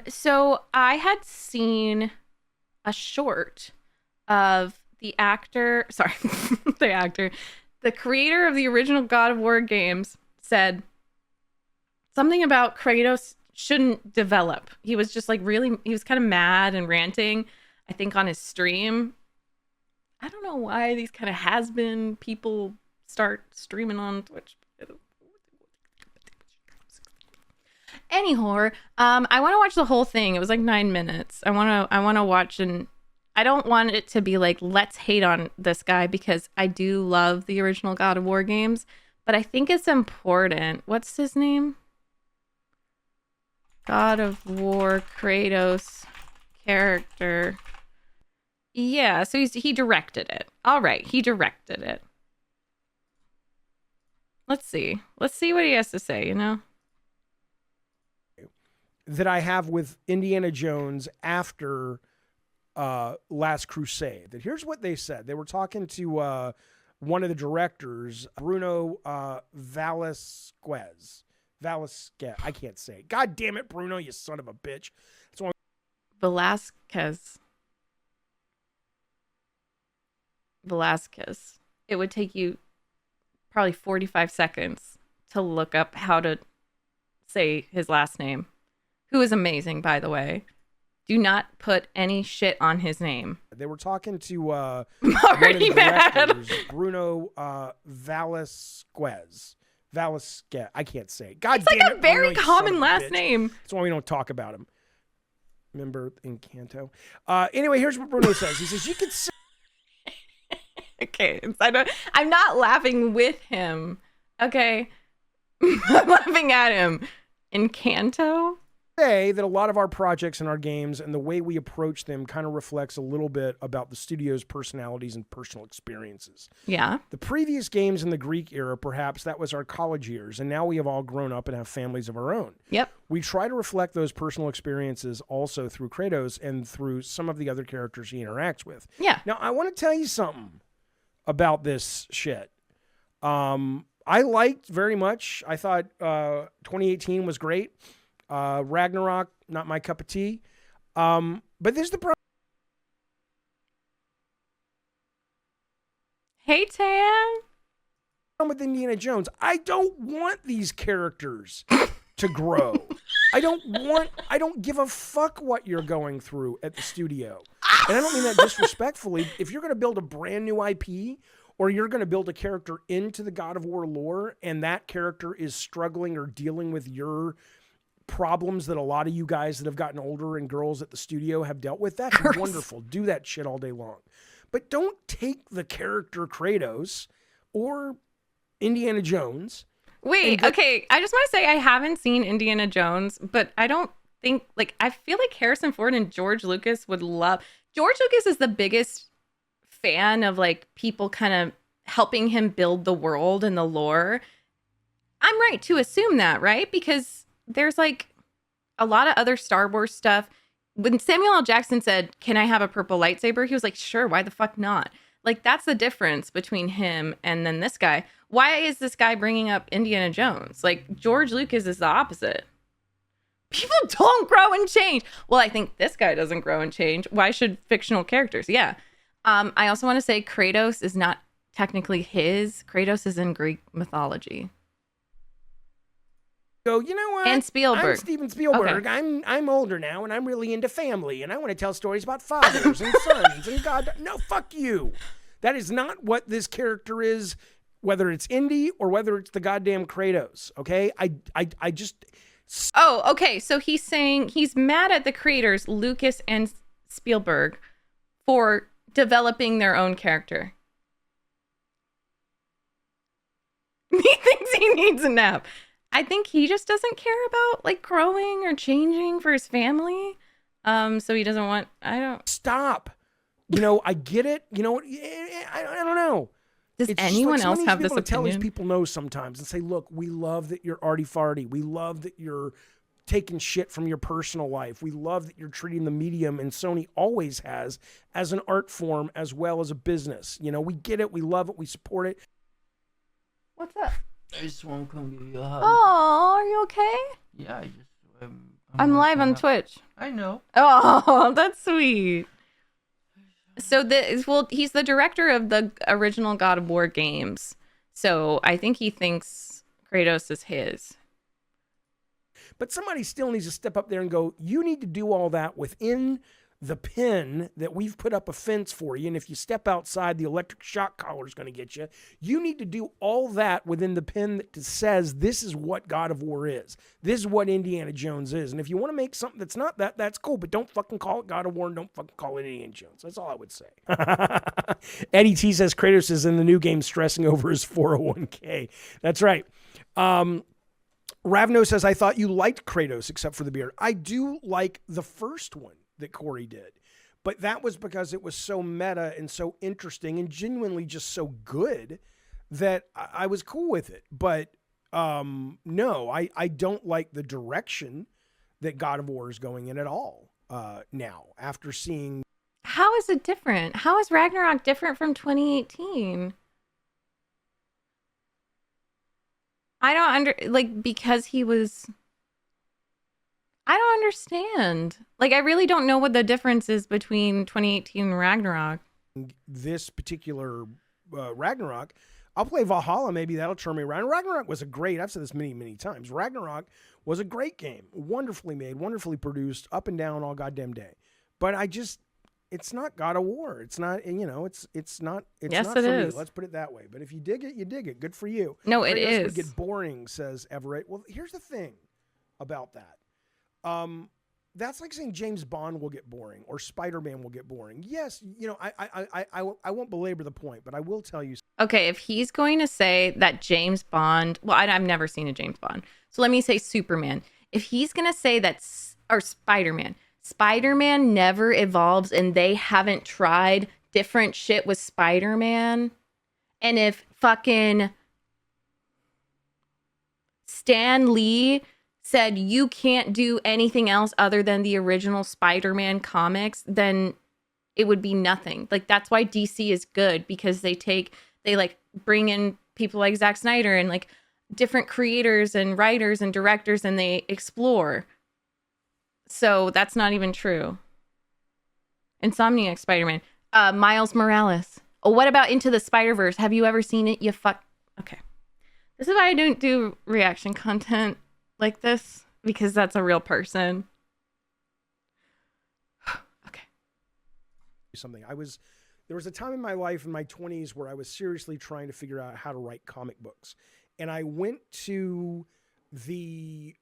So I had seen a short of the actor, sorry, the actor, the creator of the original God of War games said something about Kratos shouldn't develop. He was just like really, he was kind of mad and ranting, I think, on his stream. I don't know why these kind of has-been people start streaming on Twitch. Anyhow, I want to watch the whole thing. It was like 9 minutes. I want to watch, and I don't want it to be like, let's hate on this guy, because I do love the original God of War games, but I think it's important. What's his name? God of War Kratos character. Yeah, so he directed it. All right, he directed it. Let's see. Let's see what he has to say, you know? That I have with Indiana Jones after Last Crusade. That here's what they said. They were talking to one of the directors, Bruno Velasquez. I can't say it. God damn it, Bruno, you son of a bitch. Velasquez. It would take you probably 45 seconds to look up how to say his last name. Who is amazing, by the way. Do not put any shit on his name. They were talking to I'm already mad. Bruno Velasquez. I can't say it. God it's damn like it, a very Bruno, common last name. That's why we don't talk about him. Remember Encanto? Anyway, here's what Bruno says. He says, you could say... Okay, I'm not laughing with him. Okay? I'm laughing at him. Encanto? Say that a lot of our projects and our games and the way we approach them kind of reflects a little bit about the studio's personalities and personal experiences. Yeah. The previous games in the Greek era, perhaps that was our college years, and now we have all grown up and have families of our own. Yep. We try to reflect those personal experiences also through Kratos and through some of the other characters he interacts with. Yeah. Now, I want to tell you something about this shit. I liked very much. I thought 2018 was great. Ragnarok, not my cup of tea. But this is the problem. Hey, Tan. With Indiana Jones, I don't want these characters to grow. I don't give a fuck what you're going through at the studio. And I don't mean that disrespectfully. If you're going to build a brand new IP, or you're going to build a character into the God of War lore, and that character is struggling or dealing with your problems that a lot of you guys that have gotten older and girls at the studio have dealt with, that's wonderful. Do that shit all day long. But don't take the character Kratos or Indiana Jones. Wait, okay. I just want to say I haven't seen Indiana Jones, but I don't think, like, I feel like Harrison Ford and George Lucas would love... George Lucas is the biggest fan of, like, people kind of helping him build the world and the lore. I'm right to assume that, right? Because there's like a lot of other Star Wars stuff. When Samuel L. Jackson said, "Can I have a purple lightsaber?" he was like, "Sure, why the fuck not?" Like, that's the difference between him and then this guy. Why is this guy bringing up Indiana Jones? Like, George Lucas is the opposite. People don't grow and change. Well, I think this guy doesn't grow and change. Why should fictional characters? Yeah. I also want to say Kratos is not technically his. Kratos is in Greek mythology. Go, you know what? And Spielberg. I'm Steven Spielberg. Okay. I'm older now, and I'm really into family, and I want to tell stories about fathers and sons and God. No, fuck you. That is not what this character is, whether it's Indy or whether it's the goddamn Kratos. Okay, I just. Oh, okay. So he's saying he's mad at the creators, Lucas and Spielberg, for developing their own character. He thinks he needs a nap. I think he just doesn't care about, like, growing or changing for his family. So he doesn't want... I don't... Stop. You know, I get it. You know, I don't know. Does anyone else have this opinion? Tell these people no sometimes and say, look, we love that you're arty-farty. We love that you're taking shit from your personal life. We love that you're treating the medium, and Sony always has, as an art form as well as a business. You know, we get it. We love it. We support it. What's up? I just want to come give you a hug. Oh, are you okay? Yeah, I'm I'm live on Twitch. I know. Oh, that's sweet. So he's the director of the original God of War games. So I think he thinks Kratos is his. But somebody still needs to step up there and go, you need to do all that within the pin that we've put up a fence for you. And if you step outside, the electric shock collar is going to get you. You need to do all that within the pin that says this is what God of War is. This is what Indiana Jones is. And if you want to make something that's not that, that's cool. But don't fucking call it God of War and don't fucking call it Indiana Jones. That's all I would say. Eddie T says Kratos is in the new game stressing over his 401k. That's right. Ravno says, I thought you liked Kratos except for the beard. I do like the first one that Corey did, but that was because it was so meta and so interesting and genuinely just so good that I was cool with it. But no, I don't like the direction that God of War is going in at all now after seeing. How is it different? How is Ragnarok different from 2018? I don't because he was. I don't understand. Like, I really don't know what the difference is between 2018 and Ragnarok. This particular Ragnarok, I'll play Valhalla. Maybe that'll turn me around. Ragnarok was I've said this many, many times. Ragnarok was a great game. Wonderfully made, wonderfully produced, up and down all goddamn day. But it's not God of War. It's not, it's not Yes, not it for is. me. Let's put it that way. But if you dig it, you dig it. Good for you. No, it Kratos is. would get boring, says Everett. Well, here's the thing about that. That's like saying James Bond will get boring or Spider-Man will get boring. Yes, I won't belabor the point, but I will tell you. Okay, if he's going to say that James Bond, well, I've never seen a James Bond, so let me say Superman. If he's going to say that, or Spider-Man never evolves and they haven't tried different shit with Spider-Man, and if fucking Stan Lee said you can't do anything else other than the original Spider-Man comics, then it would be nothing. Like, that's why DC is good, because they bring in people like Zack Snyder and like different creators and writers and directors, and they explore. So that's not even true. Insomniac Spider-Man. Miles Morales. Oh, what about Into the Spider-Verse? Have you ever seen it? Okay. This is why I don't do reaction content like this, because that's a real person. Okay. Something. There was a time in my life in my 20s where I was seriously trying to figure out how to write comic books. And I went to the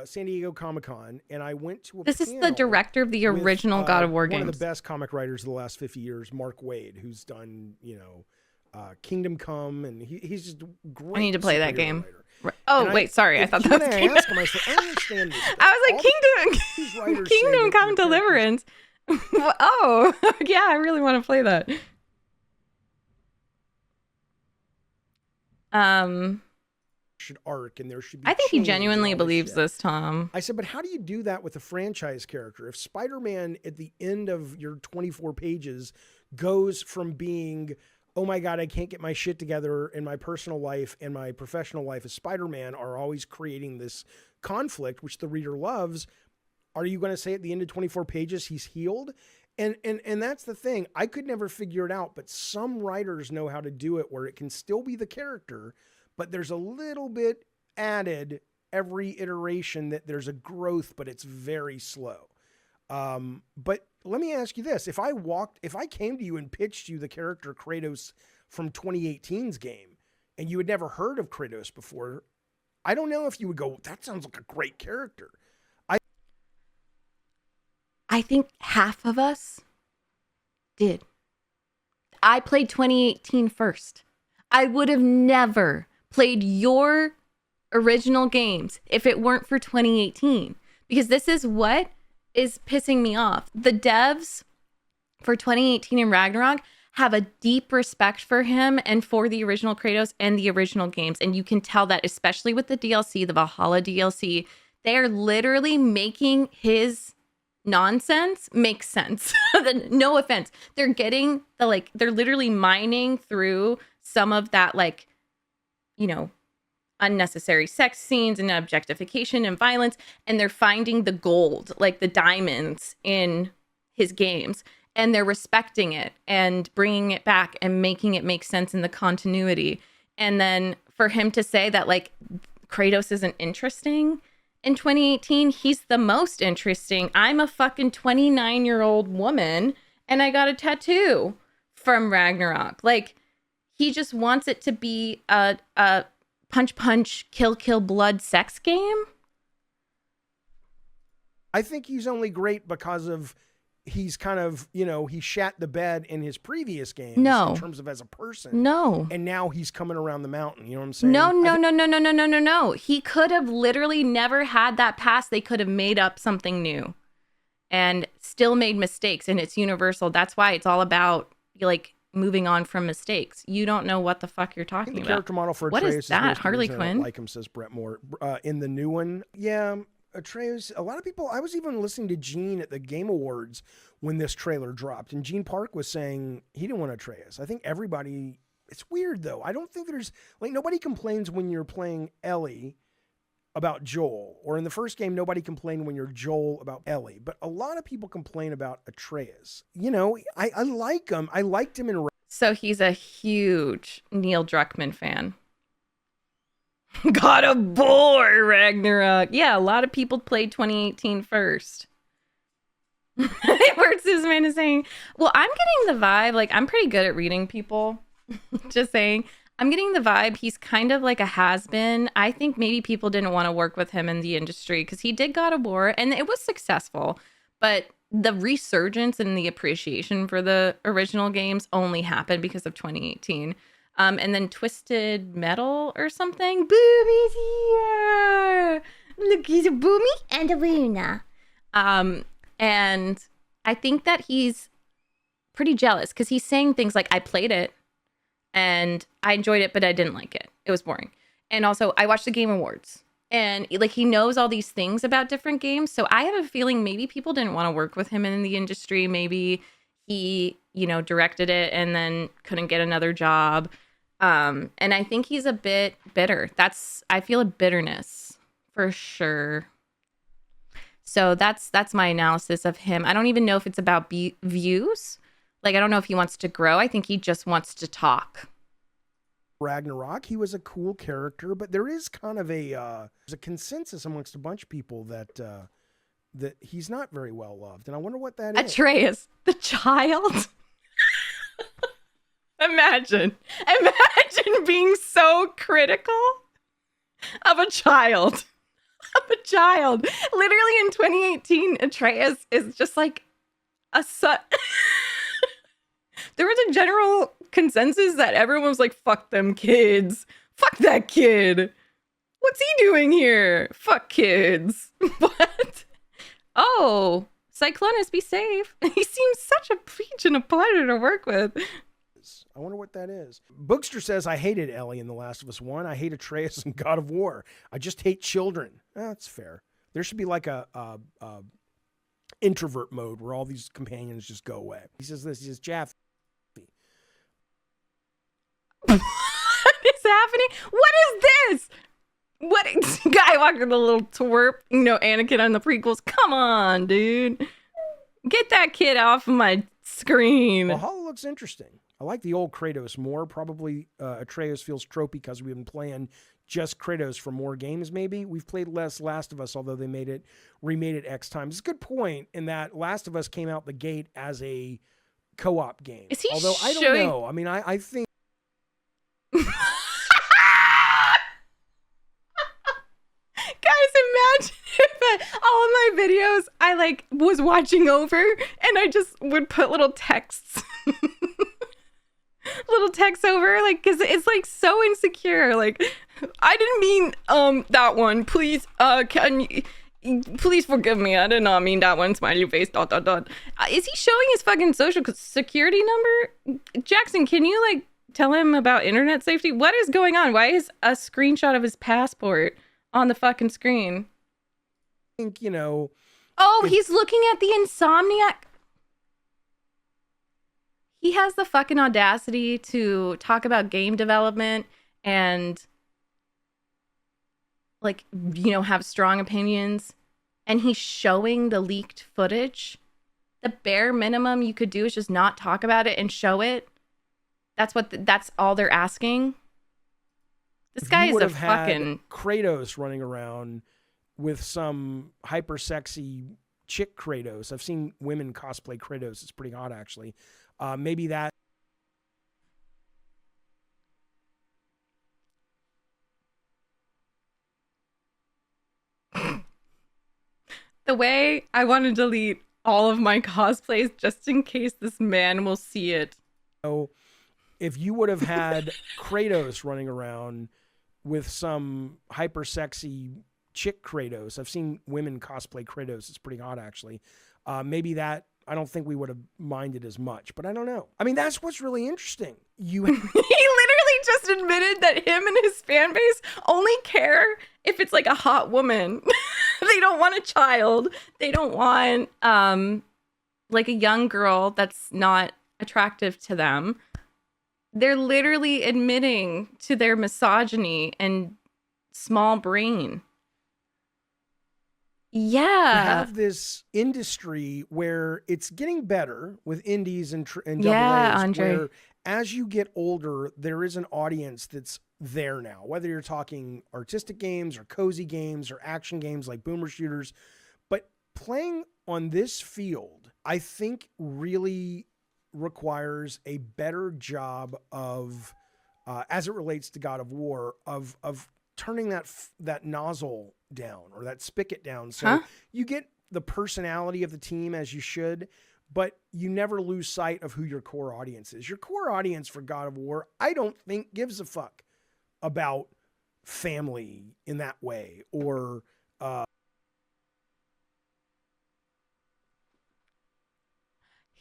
San Diego Comic-Con, and I went to This is the director of the original God of War games. One of the best comic writers of the last 50 years, Mark Waid, who's done, Kingdom Come, and he's just great. I need to play that game. Writer. Oh, wait, sorry. I thought that was Kingdom. I understand this. I was like, Kingdom Come Deliverance. Oh, yeah, I really want to play that. Should arc, and there should be. I think he genuinely believes this, Tom. I said, but how do you do that with a franchise character? If Spider-Man at the end of your 24 pages goes from being, oh my God, I can't get my shit together in my personal life and my professional life as Spider-Man are always creating this conflict, which the reader loves. Are you going to say at the end of 24 pages, he's healed? And that's the thing. I could never figure it out, but some writers know how to do it where it can still be the character, but there's a little bit added every iteration that there's a growth, but it's very slow. But let me ask you this. If I came to you and pitched you the character Kratos from 2018's game, and you had never heard of Kratos before, I don't know if you would go, that sounds like a great character. I think half of us did. I played 2018 first. I would have never played your original games if it weren't for 2018, because this is what is pissing me off. The devs for 2018 and Ragnarok have a deep respect for him and for the original Kratos and the original games. And you can tell that, especially with the DLC, the Valhalla DLC, they are literally making his nonsense make sense. No offense. They're getting they're literally mining through some of that, unnecessary sex scenes and objectification and violence, and they're finding the gold, like the diamonds in his games, and they're respecting it and bringing it back and making it make sense in the continuity. And then for him to say that like Kratos isn't interesting in 2018, he's the most interesting. I'm a fucking 29-year-old woman and I got a tattoo from Ragnarok. Like, he just wants it to be a punch punch kill blood sex game. I think he's only great because of he's kind of, you know, he shat the bed in his previous games in terms of as a person. No. And now he's coming around the mountain. You know what I'm saying? No. He could have literally never had that past. They could have made up something new and still made mistakes, and it's universal. That's why it's all about like moving on from mistakes. You don't know what the fuck you're talking about. The character model for what Atreus is that? Harley Quinn? Like him, says Brett Moore. In the new one, yeah, Atreus. A lot of people. I was even listening to Gene at the Game Awards when this trailer dropped, and Gene Park was saying he didn't want Atreus. I think everybody. It's weird though. I don't think there's like nobody complains when you're playing Ellie about Joel, or in the first game, nobody complained when you're Joel about Ellie, but a lot of people complain about Atreus. You know, I like him. I liked him in. So he's a huge Neil Druckmann fan. God of War, Ragnarok. Yeah, a lot of people played 2018 first. Where Susan is saying, well, I'm getting the vibe, like, I'm pretty good at reading people. Just saying. I'm getting the vibe he's kind of like a has-been. I think maybe people didn't want to work with him in the industry because he did God of War and it was successful. But the resurgence and the appreciation for the original games only happened because of 2018. And then Twisted Metal or something. Boomy's here. Look, he's a Boomy and a Luna. And I think that he's pretty jealous because he's saying things like, I played it and I enjoyed it, but I didn't like it. It was boring. And also, I watched the Game Awards. And like he knows all these things about different games. So I have a feeling maybe people didn't want to work with him in the industry. Maybe he, you know, directed it and then couldn't get another job. And I think he's a bit bitter. I feel a bitterness for sure. So that's my analysis of him. I don't even know if it's about views. Like, I don't know if he wants to grow. I think he just wants to talk. Ragnarok, he was a cool character, but there is kind of there's a consensus amongst a bunch of people that that he's not very well loved, and I wonder what that is. Atreus, the child. Imagine being so critical of a child. Literally in 2018, Atreus is just like a son. There was a general consensus that everyone was like, fuck them kids. Fuck that kid. What's he doing here? Fuck kids. What? Oh, Cyclonus, be safe. He seems such a peach and a pleasure to work with. I wonder what that is. Bookster says, I hated Ellie in The Last of Us 1. I hate Atreus in God of War. I just hate children. That's fair. There should be like a introvert mode where all these companions just go away. He says this. He says, Jaffe. What is happening? What is this? What guy walking the little twerp? You know, Anakin on the prequels. Come on, dude. Get that kid off of my screen. Valhalla looks interesting. I like the old Kratos more. Probably Atreus feels tropey because we've been playing just Kratos for more games, maybe. We've played less Last of Us, although they remade it X times. It's a good point in that Last of Us came out the gate as a co-op game. Is he although I don't know. I mean, I think Guys, imagine if all of my videos I like was watching over and I just would put little texts over, like, because it's like so insecure. Like, I didn't mean that one. Please please forgive me. I did not mean that one. Smiley face. ... Is he showing his fucking social security number? Jackson, can you like tell him about internet safety? What is going on? Why is a screenshot of his passport on the fucking screen? I think, you know. Oh, he's looking at the Insomniac. He has the fucking audacity to talk about game development and like, have strong opinions, and he's showing the leaked footage, the bare minimum you could do is just not talk about it and show it. That's all they're asking. This If guy you is would a have had fucking Kratos running around with some hyper sexy chick Kratos. I've seen women cosplay Kratos. It's pretty hot, actually. Maybe that. the way I want to delete all of my cosplays just in case this man will see it. So if you would have had Kratos running around with some hyper sexy chick Kratos. I've seen women cosplay Kratos. It's pretty hot, actually. Maybe that, I don't think we would have minded as much, but I don't know. I mean, that's what's really interesting. He literally just admitted that him and his fan base only care if it's like a hot woman. They don't want a child. They don't want like a young girl that's not attractive to them. They're literally admitting to their misogyny and small brain. Yeah. We have this industry where it's getting better with indies and double A's, Andre. where as you get older, there is an audience that's there now, whether you're talking artistic games or cozy games or action games like boomer shooters. But playing on this field, I think really requires a better job of, as it relates to God of War, of turning that nozzle down or that spigot down. So you get the personality of the team as you should, but you never lose sight of who your core audience is. Your core audience for God of War, I don't think gives a fuck about family in that way or,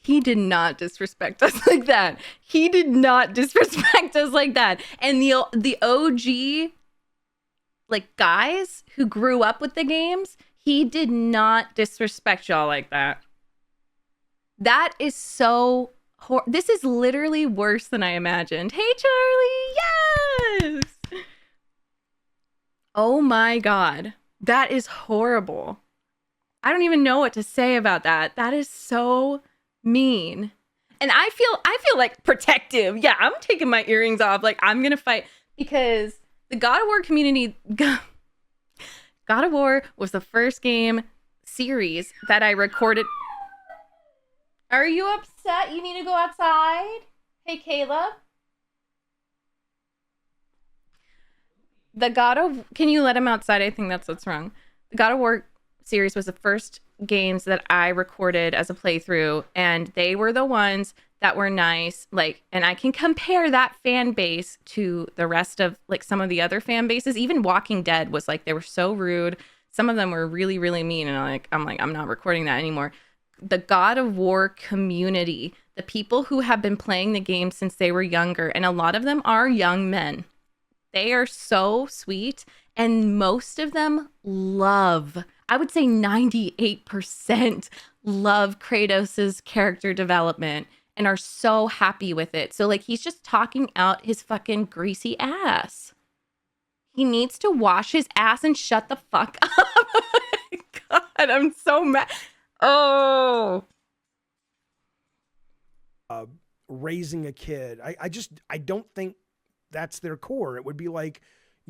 he did not disrespect us like that. He did not disrespect us like that. And the OG like guys who grew up with the games, he did not disrespect y'all like that. That is so this is literally worse than I imagined. Hey Charlie, yes. Oh my god. That is horrible. I don't even know what to say about that. That is so mean. And I feel like protective. Yeah, I'm taking my earrings off. Like I'm gonna fight because the God of War community, God of War was the first game series that I recorded. Are you upset? You need to go outside? Hey, Caleb. Can you let him outside? I think that's what's wrong. The God of War series was the first games that I recorded as a playthrough, and they were the ones that were nice, like, and I can compare that fan base to the rest of like some of the other fan bases. Even Walking Dead was like, they were so rude. Some of them were really, really mean, and I'm not recording that anymore. The God of War community, the people who have been playing the game since they were younger, and a lot of them are young men. They are so sweet, and most of them love, I would say 98% love Kratos's character development and are so happy with it. So like he's just talking out his fucking greasy ass. He needs to wash his ass and shut the fuck up. Oh my God, I'm so mad. Oh. Raising a kid. I don't think that's their core. It would be like,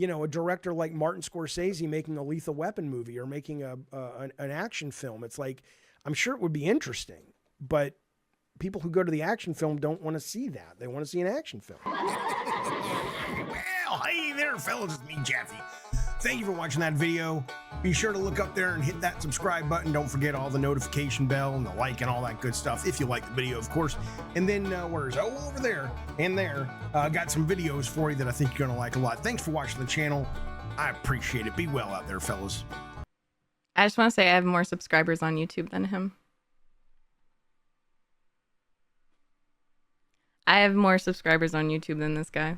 a director like Martin Scorsese making a Lethal Weapon movie or making an action film. It's like, I'm sure it would be interesting, but people who go to the action film don't want to see that. They want to see an action film. Well, hey there, fellas. It's me, Jaffe. Thank you for watching that video. Be sure to look up there and hit that subscribe button. Don't forget all the notification bell and the like and all that good stuff, if you like the video, of course. And then where's over there and there, got some videos for you that I think you're going to like a lot. Thanks for watching the channel. I appreciate it. Be well out there, fellas. I just want to say I have more subscribers on YouTube than him. I have more subscribers on YouTube than this guy.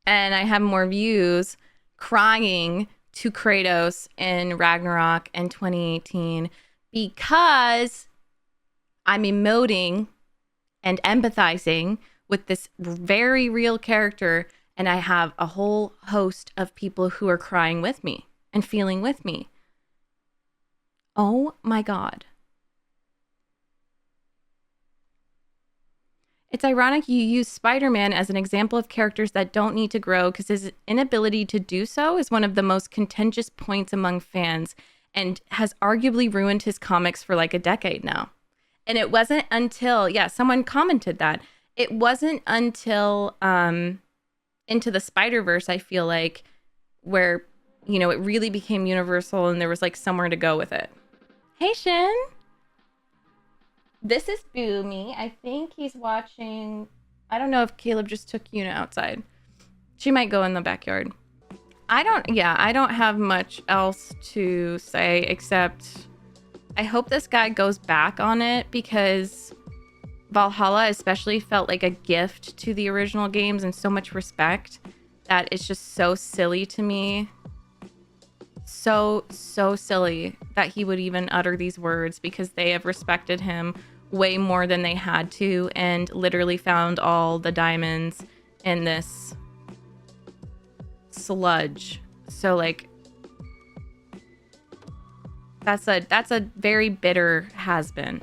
And I have more views crying to Kratos in Ragnarok in 2018 because I'm emoting and empathizing with this very real character And I have a whole host of people who are crying with me and feeling with me. Oh my God. It's ironic you use Spider-Man as an example of characters that don't need to grow because his inability to do so is one of the most contentious points among fans and has arguably ruined his comics for like a decade now. And it wasn't until, yeah, someone commented that. It wasn't until Into the Spider-Verse, I feel like, where, you know, it really became universal and there was like somewhere to go with it. Hey, Shin. This is Boomy. I think he's watching. I don't know if Caleb just took Una outside. She might go in the backyard. I don't have much else to say except I hope this guy goes back on it because Valhalla especially felt like a gift to the original games and so much respect that it's just so silly to me. So silly that he would even utter these words because they have respected him way more than they had to and literally found all the diamonds in this sludge. So like that's a very bitter has been.